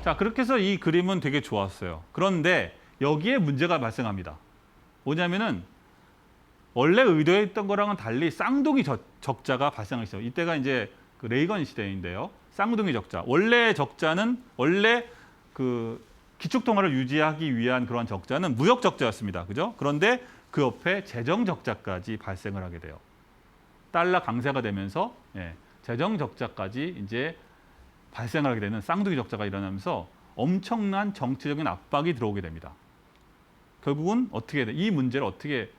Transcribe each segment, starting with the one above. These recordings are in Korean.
자, 그렇게 해서 이 그림은 되게 좋았어요. 그런데 여기에 문제가 발생합니다. 뭐냐면은 원래 의도했던 거랑은 달리 쌍둥이 적자가 발생했어요. 이때가 이제 그 레이건 시대인데요. 쌍둥이 적자. 원래 적자는 원래 그 기축통화를 유지하기 위한 그런 적자는 무역 적자였습니다. 그죠? 그런데 그 옆에 재정 적자까지 발생을 하게 돼요. 달러 강세가 되면서 재정 적자까지 이제 발생하게 되는 쌍둥이 적자가 일어나면서 엄청난 정치적인 압박이 들어오게 됩니다. 결국은 어떻게 돼? 이 문제를 어떻게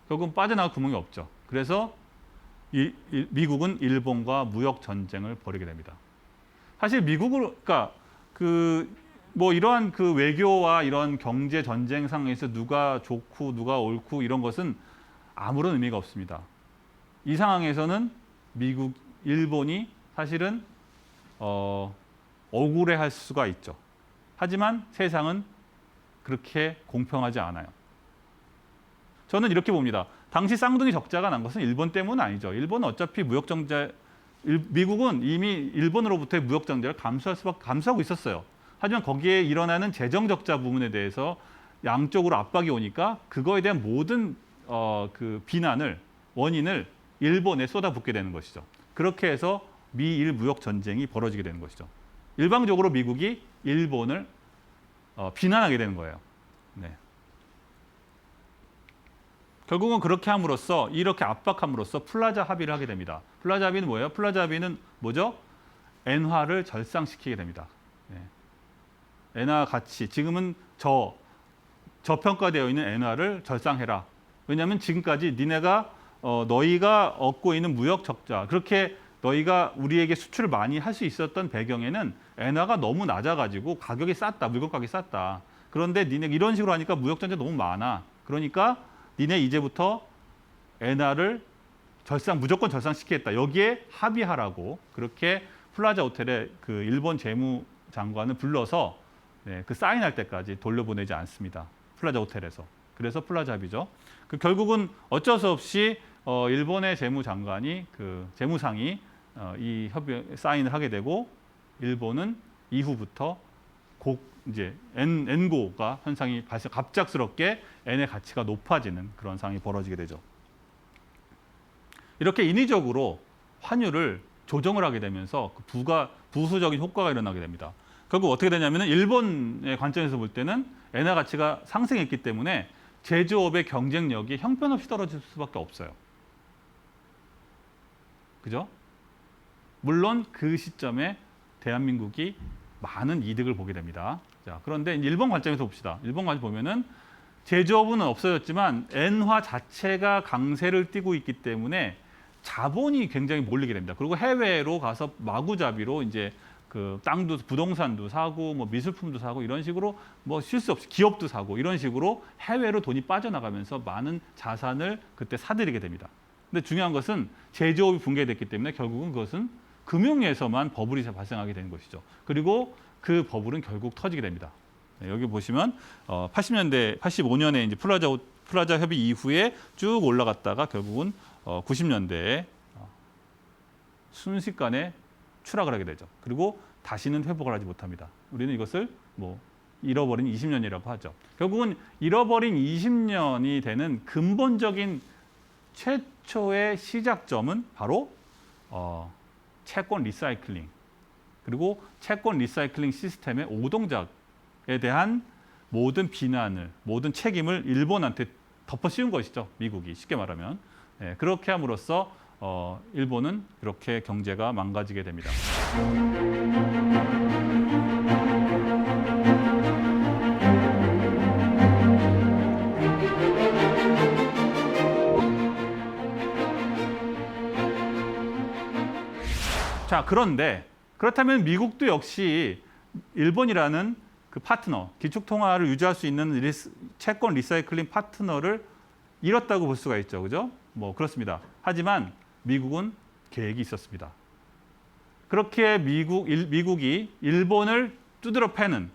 결국은 빠져나갈 구멍이 없죠. 그래서 미국은 일본과 무역 전쟁을 벌이게 됩니다. 사실 미국을 그러니까 뭐 이러한 그 외교와 이런 경제 전쟁 상황에서 누가 좋고 누가 옳고 이런 것은 아무런 의미가 없습니다. 이 상황에서는 일본이 사실은 억울해할 수가 있죠. 하지만 세상은 그렇게 공평하지 않아요. 저는 이렇게 봅니다. 당시 쌍둥이 적자가 난 것은 일본 때문은 아니죠. 일본은 어차피 미국은 이미 일본으로부터의 무역 적자를 감수하고 있었어요. 하지만 거기에 일어나는 재정 적자 부분에 대해서 양쪽으로 압박이 오니까 그거에 대한 모든 그 원인을 일본에 쏟아붓게 되는 것이죠. 그렇게 해서 미일 무역 전쟁이 벌어지게 되는 것이죠. 일방적으로 미국이 일본을 비난하게 되는 거예요. 네. 결국은 그렇게 함으로써 이렇게 압박함으로써 플라자 합의를 하게 됩니다. 플라자 합의는 뭐예요? 플라자 합의는 뭐죠? 엔화를 절상시키게 됩니다. 네. 엔화 가치, 지금은 저평가되어 있는 엔화를 절상해라. 왜냐하면 지금까지 너희가 얻고 있는 무역 적자, 그렇게 너희가 우리에게 수출을 많이 할 수 있었던 배경에는 엔화가 너무 낮아가지고 가격이 쌌다, 물건 가격이 쌌다. 그런데 니네 이런 식으로 하니까 무역 전쟁 너무 많아. 그러니까 니네 이제부터 엔화를 무조건 절상시키겠다. 여기에 합의하라고 그렇게 플라자 호텔에 그 일본 재무장관을 불러서 그 사인할 때까지 돌려보내지 않습니다. 플라자 호텔에서. 그래서 플라자 합의죠. 결국은 어쩔 수 없이 일본의 재무장관이 재무상이 이 협의 사인을 하게 되고 일본은 이후부터 이제 엔고가 현상이 갑작스럽게 엔의 가치가 높아지는 그런 상황이 벌어지게 되죠. 이렇게 인위적으로 환율을 조정을 하게 되면서 부수적인 효과가 일어나게 됩니다. 결국 어떻게 되냐면은 일본의 관점에서 볼 때는 엔화 가치가 상승했기 때문에 제조업의 경쟁력이 형편없이 떨어질 수밖에 없어요. 그죠? 물론 그 시점에 대한민국이 많은 이득을 보게 됩니다. 자, 그런데 일본 관점에서 봅시다. 일본 관점 보면은 제조업은 없어졌지만 엔화 자체가 강세를 띠고 있기 때문에 자본이 굉장히 몰리게 됩니다. 그리고 해외로 가서 마구잡이로 이제 그 땅도 부동산도 사고 뭐 미술품도 사고 이런 식으로 뭐 쉴 수 없이 기업도 사고 이런 식으로 해외로 돈이 빠져나가면서 많은 자산을 그때 사들이게 됩니다. 근데 중요한 것은 제조업이 붕괴됐기 때문에 결국은 그것은 금융에서만 버블이 발생하게 되는 것이죠. 그리고 그 버블은 결국 터지게 됩니다. 여기 보시면 85년에 이제 플라자 협의 이후에 쭉 올라갔다가 결국은 90년대에 순식간에 추락을 하게 되죠. 그리고 다시는 회복을 하지 못합니다. 우리는 이것을 뭐 잃어버린 20년이라고 하죠. 결국은 잃어버린 20년이 되는 근본적인 최초의 시작점은 바로 채권 리사이클링 그리고 채권 리사이클링 시스템의 오동작에 대한 모든 비난을 모든 책임을 일본한테 덮어 씌운 것이죠. 미국이 쉽게 말하면 그렇게 함으로써 일본은 이렇게 경제가 망가지게 됩니다. 자, 그런데 그렇다면 미국도 역시 일본이라는 그 파트너, 기축통화를 유지할 수 있는 채권 리사이클링 파트너를 잃었다고 볼 수가 있죠. 그죠? 뭐 그렇습니다. 하지만 미국은 계획이 있었습니다. 그렇게 미국이 일본을 두드러 패는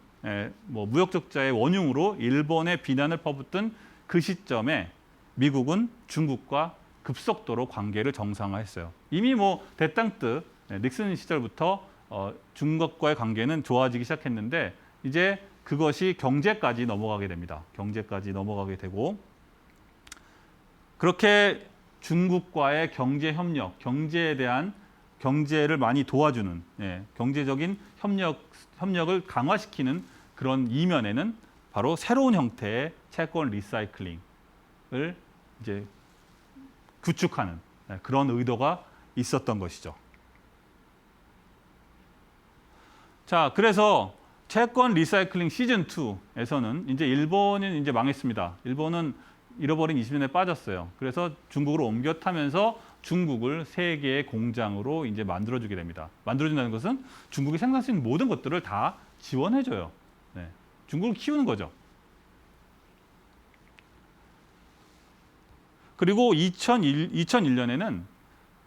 뭐 무역 적자의 원흉으로 일본의 비난을 퍼붓던 그 시점에 미국은 중국과 급속도로 관계를 정상화했어요. 이미 뭐 대땅뜨 닉슨 시절부터 중국과의 관계는 좋아지기 시작했는데 이제 그것이 경제까지 넘어가게 됩니다. 경제까지 넘어가게 되고 그렇게 중국과의 경제 협력, 경제에 대한 경제를 많이 도와주는 경제적인 협력을 강화시키는 그런 이면에는 바로 새로운 형태의 채권 리사이클링을 이제 구축하는 그런 의도가 있었던 것이죠. 자, 그래서 채권 리사이클링 시즌 2에서는 이제 일본은 이제 망했습니다. 일본은 잃어버린 20년에 빠졌어요. 그래서 중국으로 옮겨 타면서 중국을 세계의 공장으로 이제 만들어주게 됩니다. 만들어준다는 것은 중국이 생산할 수 있는 모든 것들을 다 지원해줘요. 네. 중국을 키우는 거죠. 그리고 2001년에는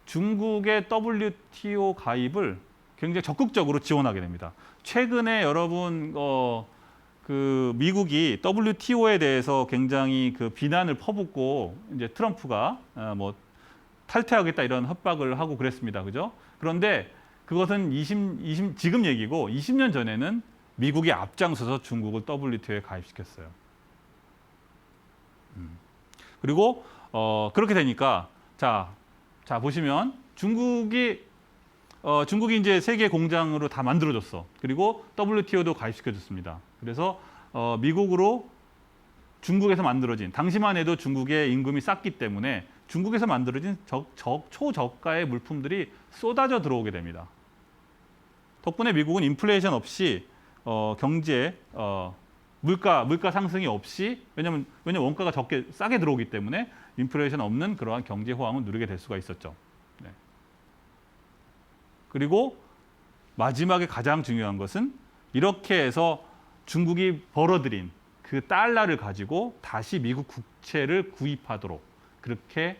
중국의 WTO 가입을 굉장히 적극적으로 지원하게 됩니다. 최근에 여러분 그 미국이 WTO에 대해서 굉장히 그 비난을 퍼붓고 이제 트럼프가 뭐 탈퇴하겠다 이런 협박을 하고 그랬습니다. 그죠? 그런데 그것은 지금 얘기고 20년 전에는 미국이 앞장서서 중국을 WTO에 가입시켰어요. 그리고 그렇게 되니까 자 보시면 중국이 이제 세계 공장으로 다 만들어줬어. 그리고 WTO도 가입시켜줬습니다. 그래서 미국으로 중국에서 만들어진 당시만 해도 중국의 임금이 쌌기 때문에 중국에서 만들어진 초저가의 물품들이 쏟아져 들어오게 됩니다. 덕분에 미국은 인플레이션 없이 경제 물가 상승이 없이 왜냐면 원가가 싸게 들어오기 때문에 인플레이션 없는 그러한 경제 호황을 누리게 될 수가 있었죠. 네. 그리고 마지막에 가장 중요한 것은 이렇게 해서 중국이 벌어들인 그 달러를 가지고 다시 미국 국채를 구입하도록 그렇게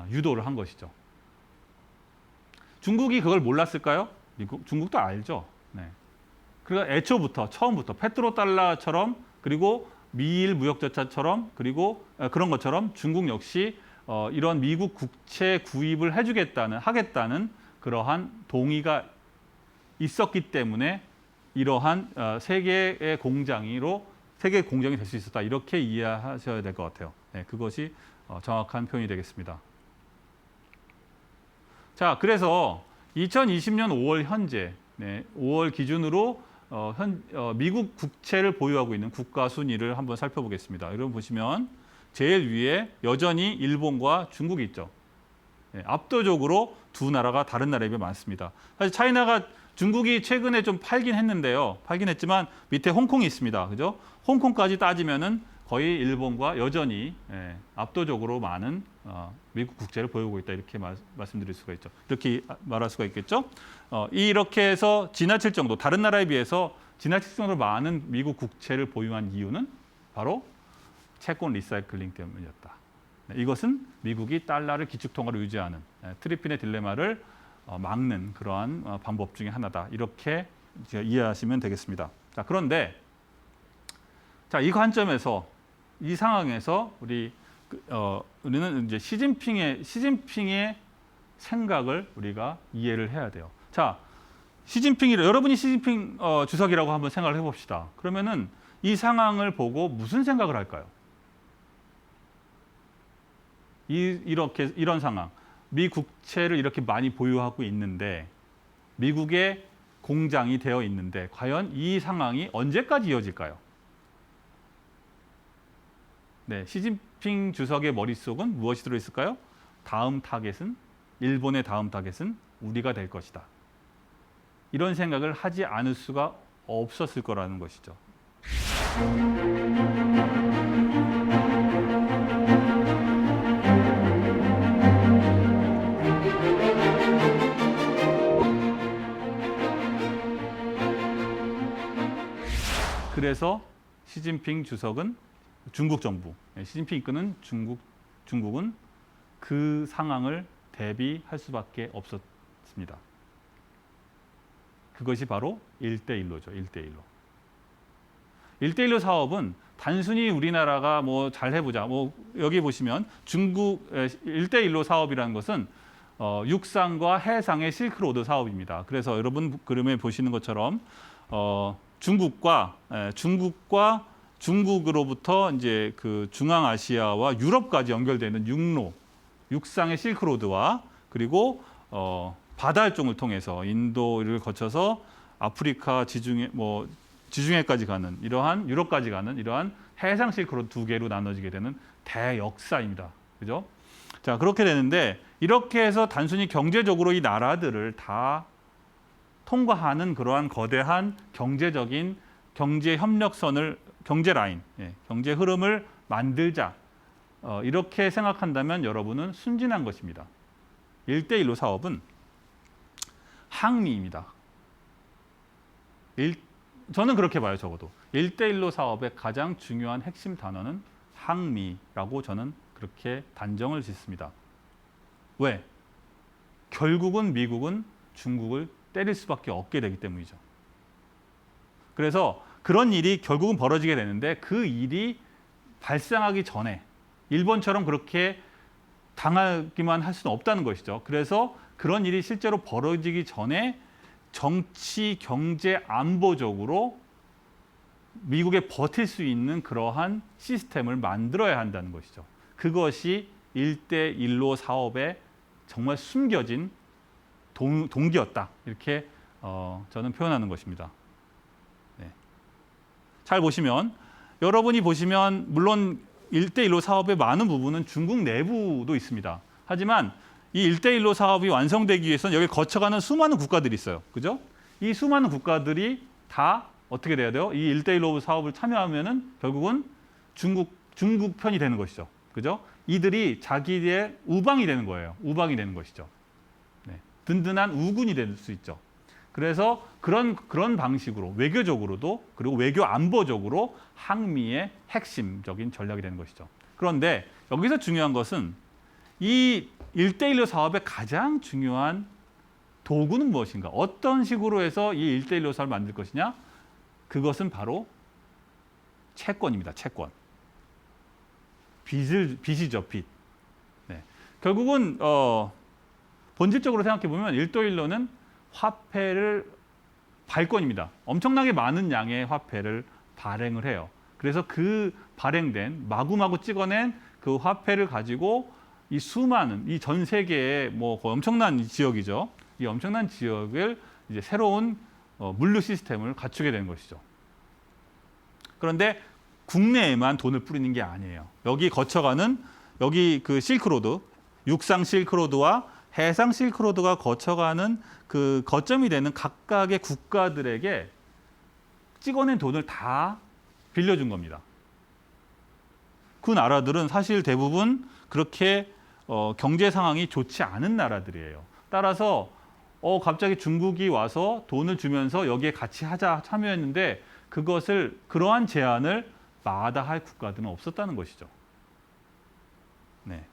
유도를 한 것이죠. 중국이 그걸 몰랐을까요? 중국도 알죠. 네. 그러니까 처음부터 페트로달러처럼 그리고 미일 무역절차처럼 그리고 그런 것처럼 중국 역시 이런 미국 국채 구입을 하겠다는 그러한 동의가 있었기 때문에 이러한 세계 공장이 될 수 있었다. 이렇게 이해하셔야 될 것 같아요. 네, 그것이 정확한 표현이 되겠습니다. 자, 그래서 2020년 5월 현재 5월 기준으로 미국 국채를 보유하고 있는 국가 순위를 한번 살펴보겠습니다. 여러분 보시면 제일 위에 여전히 일본과 중국이 있죠. 압도적으로 두 나라가 다른 나라에 비해 많습니다. 사실 중국이 최근에 좀 팔긴 했지만 밑에 홍콩이 있습니다. 그죠? 홍콩까지 따지면은 거의 일본과 여전히 압도적으로 많은 미국 국채를 보유하고 있다 이렇게 말씀드릴 수가 있죠. 이렇게 말할 수가 있겠죠. 이렇게 해서 지나칠 정도 다른 나라에 비해서 지나칠 정도로 많은 미국 국채를 보유한 이유는 바로 채권 리사이클링 때문이었다. 이것은 미국이 달러를 기축통화로 유지하는 트리핀의 딜레마를 막는 그러한 방법 중에 하나다. 이렇게 이해하시면 되겠습니다. 자, 그런데 이 관점에서 이 상황에서 우리는 이제 시진핑의 생각을 우리가 이해를 해야 돼요. 자, 여러분이 시진핑 주석이라고 한번 생각을 해봅시다. 그러면은 이 상황을 보고 무슨 생각을 할까요? 이런 상황, 미 국채를 이렇게 많이 보유하고 있는데 미국의 공장이 되어 있는데 과연 이 상황이 언제까지 이어질까요? 네, 시진핑 주석의 머릿속은 무엇이 들어있을까요? 일본의 다음 타겟은 우리가 될 것이다. 이런 생각을 하지 않을 수가 없었을 거라는 것이죠. 그래서 시진핑 주석은 중국 정부, 시진핑 이끄는 중국은 그 상황을 대비할 수밖에 없었습니다. 그것이 바로 1대1로죠. 1대1로. 1대1로 사업은 단순히 우리나라가 뭐 잘 해보자. 여기 보시면 중국 1대1로 사업이라는 것은 육상과 해상의 실크로드 사업입니다. 그래서 여러분 그림에 보시는 것처럼 중국으로부터 이제 그 중앙아시아와 유럽까지 연결되는 육상의 실크로드와 그리고 바다일종을 통해서 인도를 거쳐서 아프리카 지중해까지 가는 이러한 유럽까지 가는 이러한 해상 실크로드 두 개로 나눠지게 되는 대역사입니다. 그죠? 자, 그렇게 되는데 이렇게 해서 단순히 경제적으로 이 나라들을 다 통과하는 그러한 거대한 경제적인 경제 협력선을 경제 라인, 경제 흐름을 만들자. 이렇게 생각한다면 여러분은 순진한 것입니다. 1대1로 사업은 항미입니다. 저는 그렇게 봐요, 적어도. 1대1로 사업의 가장 중요한 핵심 단어는 항미라고 저는 그렇게 단정을 짓습니다. 왜? 결국은 미국은 중국을 때릴 수밖에 없게 되기 때문이죠. 그래서 그런 일이 결국은 벌어지게 되는데 그 일이 발생하기 전에 일본처럼 그렇게 당하기만 할 수는 없다는 것이죠. 그래서 그런 일이 실제로 벌어지기 전에 정치, 경제, 안보적으로 미국에 버틸 수 있는 그러한 시스템을 만들어야 한다는 것이죠. 그것이 1대1로 사업의 정말 숨겨진 동기였다. 이렇게 저는 표현하는 것입니다. 네. 잘 보시면 여러분이 보시면 물론 1대1로 사업의 많은 부분은 중국 내부도 있습니다. 하지만 이 1대1로 사업이 완성되기 위해서는 여기 거쳐가는 수많은 국가들이 있어요. 그죠? 이 수많은 국가들이 다 어떻게 돼야 돼요? 이 1대1로 사업을 참여하면은 결국은 중국 편이 되는 것이죠. 그죠? 이들이 자기의 우방이 되는 거예요. 우방이 되는 것이죠. 네. 든든한 우군이 될 수 있죠. 그래서 그런 방식으로 외교적으로도 그리고 외교 안보적으로 항미의 핵심적인 전략이 되는 것이죠. 그런데 여기서 중요한 것은 이 1대1로 사업의 가장 중요한 도구는 무엇인가? 어떤 식으로 해서 이 1대1로 사업을 만들 것이냐? 그것은 바로 채권입니다. 채권. 빚이죠, 빚. 네. 결국은 본질적으로 생각해 보면 1대1로는 화폐를 발권입니다. 엄청나게 많은 양의 화폐를 발행을 해요. 그래서 그 발행된 마구마구 찍어낸 그 화폐를 가지고 이 수많은 이 전 세계의 엄청난 지역이죠. 이 엄청난 지역을 이제 새로운 물류 시스템을 갖추게 되는 것이죠. 그런데 국내에만 돈을 뿌리는 게 아니에요. 여기 거쳐가는 여기 그 실크로드, 육상 실크로드와 해상 실크로드가 거쳐가는 그 거점이 되는 각각의 국가들에게 찍어낸 돈을 다 빌려준 겁니다. 그 나라들은 사실 대부분 그렇게 경제 상황이 좋지 않은 나라들이에요. 따라서 갑자기 중국이 와서 돈을 주면서 여기에 같이 하자 참여했는데 그러한 제안을 마다할 국가들은 없었다는 것이죠. 네.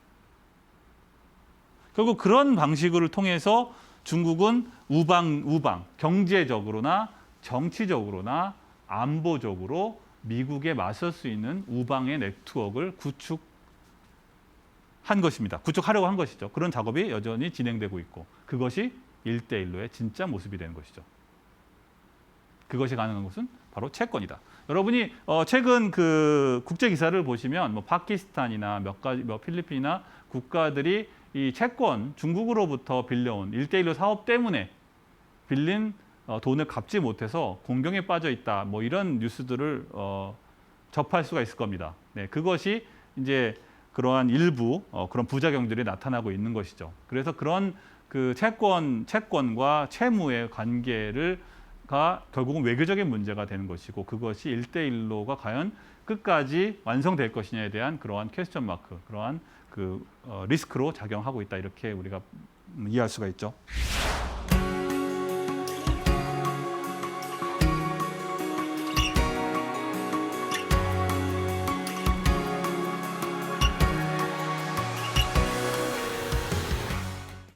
결국 그런 방식을 통해서 중국은 우방 경제적으로나 정치적으로나 안보적으로 미국에 맞설 수 있는 우방의 네트워크를 구축한 것입니다. 구축하려고 한 것이죠. 그런 작업이 여전히 진행되고 있고 그것이 1대1로의 진짜 모습이 되는 것이죠. 그것이 가능한 것은 바로 채권이다. 여러분이 최근 그 국제 기사를 보시면 파키스탄이나 필리핀이나 국가들이 이 채권 중국으로부터 빌려온 1대1로 사업 때문에 빌린 돈을 갚지 못해서 공경에 빠져 있다. 이런 뉴스들을 접할 수가 있을 겁니다. 네, 그것이 이제 그러한 일부 그런 부작용들이 나타나고 있는 것이죠. 그래서 그런 그 채권과 채무의 관계가 결국은 외교적인 문제가 되는 것이고 그것이 1대1로가 과연 끝까지 완성될 것이냐에 대한 그러한 퀘스천 마크, 그러한 그 리스크로 작용하고 있다. 이렇게 우리가 이해할 수가 있죠.